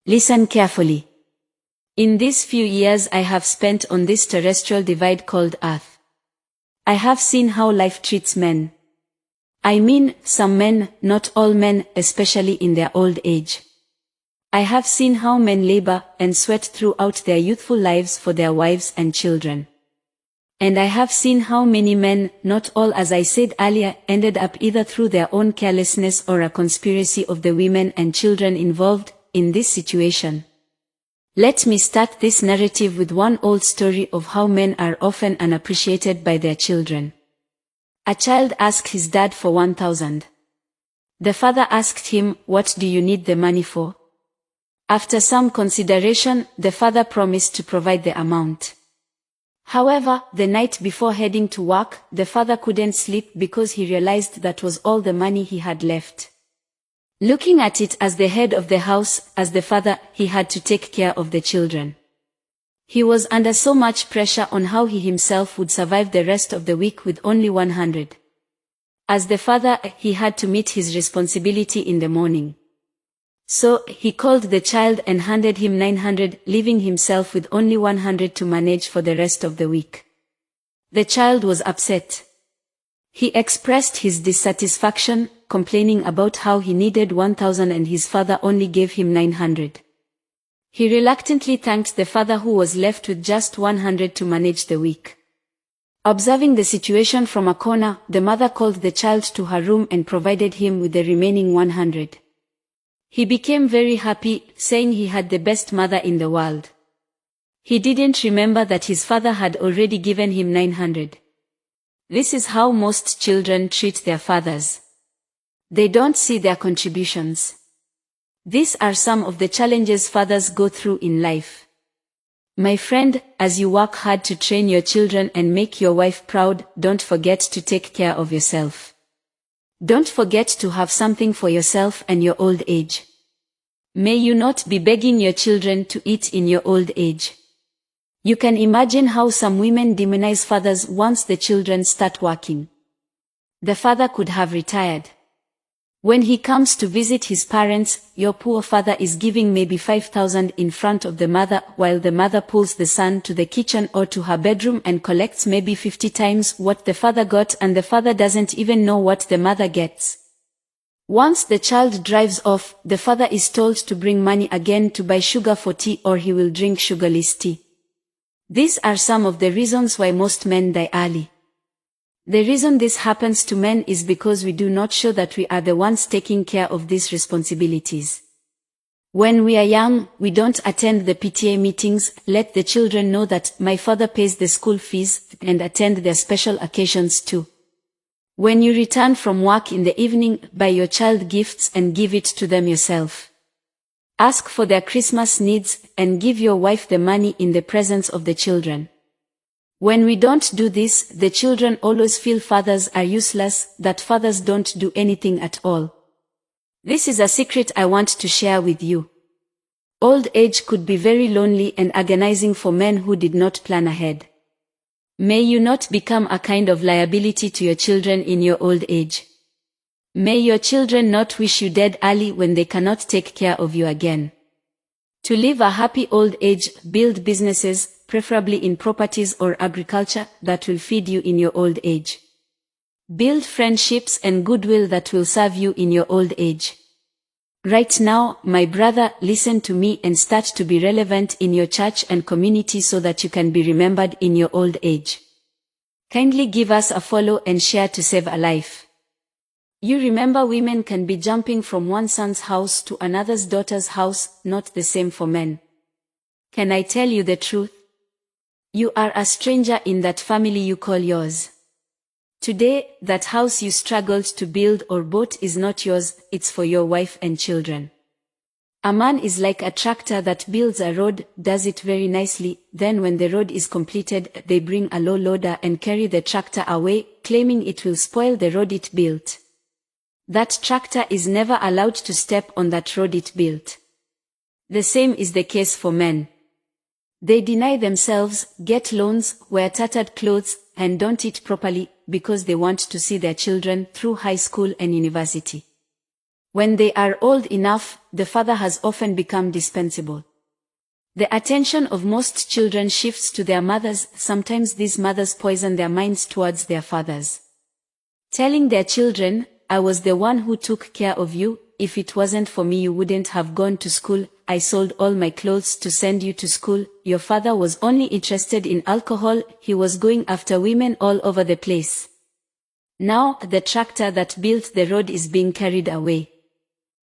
Listen carefully. In these few years I have spent on this terrestrial divide called Earth, I have seen how life treats men. I mean, some men, not all men, especially in their old age. I have seen how men labor and sweat throughout their youthful lives for their wives and children. And I have seen how many men, not all as I said earlier, ended up either through their own carelessness or a conspiracy of the women and children involved in this situation. Let me start this narrative with one old story of how men are often unappreciated by their children. A child asked his dad for 1,000. The father asked him, "What do you need the money for?" After some consideration, the father promised to provide the amount. However, the night before heading to work, the father couldn't sleep because he realized that was all the money he had left. Looking at it as the head of the house, as the father, he had to take care of the children. He was under so much pressure on how he himself would survive the rest of the week with only 100. As the father, he had to meet his responsibility in the morning. So, he called the child and handed him 900, leaving himself with only 100 to manage for the rest of the week. The child was upset. He expressed his dissatisfaction, complaining about how he needed 1,000 and his father only gave him 900. He reluctantly thanked the father who was left with just 100 to manage the week. Observing the situation from a corner, the mother called the child to her room and provided him with the remaining 100. He became very happy, saying he had the best mother in the world. He didn't remember that his father had already given him 900. This is how most children treat their fathers. They don't see their contributions. These are some of the challenges fathers go through in life. My friend, as you work hard to train your children and make your wife proud, don't forget to take care of yourself. Don't forget to have something for yourself and your old age. May you not be begging your children to eat in your old age. You can imagine how some women demonize fathers once the children start working. The father could have retired. When he comes to visit his parents, your poor father is giving maybe 5,000 in front of the mother, while the mother pulls the son to the kitchen or to her bedroom and collects maybe 50 times what the father got, and the father doesn't even know what the mother gets. Once the child drives off, the father is told to bring money again to buy sugar for tea or he will drink sugarless tea. These are some of the reasons why most men die early. The reason this happens to men is because we do not show that we are the ones taking care of these responsibilities. When we are young, we don't attend the PTA meetings, let the children know that my father pays the school fees, and attend their special occasions too. When you return from work in the evening, buy your child gifts and give it to them yourself. Ask for their Christmas needs, and give your wife the money in the presence of the children. When we don't do this, the children always feel fathers are useless, that fathers don't do anything at all. This is a secret I want to share with you. Old age could be very lonely and agonizing for men who did not plan ahead. May you not become a kind of liability to your children in your old age. May your children not wish you dead early when they cannot take care of you again. To live a happy old age, build businesses, preferably in properties or agriculture, that will feed you in your old age. Build friendships and goodwill that will serve you in your old age. Right now, my brother, listen to me and start to be relevant in your church and community so that you can be remembered in your old age. Kindly give us a follow and share to save a life. You remember, women can be jumping from one son's house to another's daughter's house, not the same for men. Can I tell you the truth? You are a stranger in that family you call yours. Today, that house you struggled to build or bought is not yours, it's for your wife and children. A man is like a tractor that builds a road, does it very nicely, then when the road is completed, they bring a low loader and carry the tractor away, claiming it will spoil the road it built. That tractor is never allowed to step on that road it built. The same is the case for men. They deny themselves, get loans, wear tattered clothes, and don't eat properly, because they want to see their children through high school and university. When they are old enough, the father has often become dispensable. The attention of most children shifts to their mothers. Sometimes these mothers poison their minds towards their fathers, telling their children, "I was the one who took care of you. If it wasn't for me you wouldn't have gone to school. I sold all my clothes to send you to school. Your father was only interested in alcohol. He was going after women all over the place. Now the tractor that built the road is being carried away.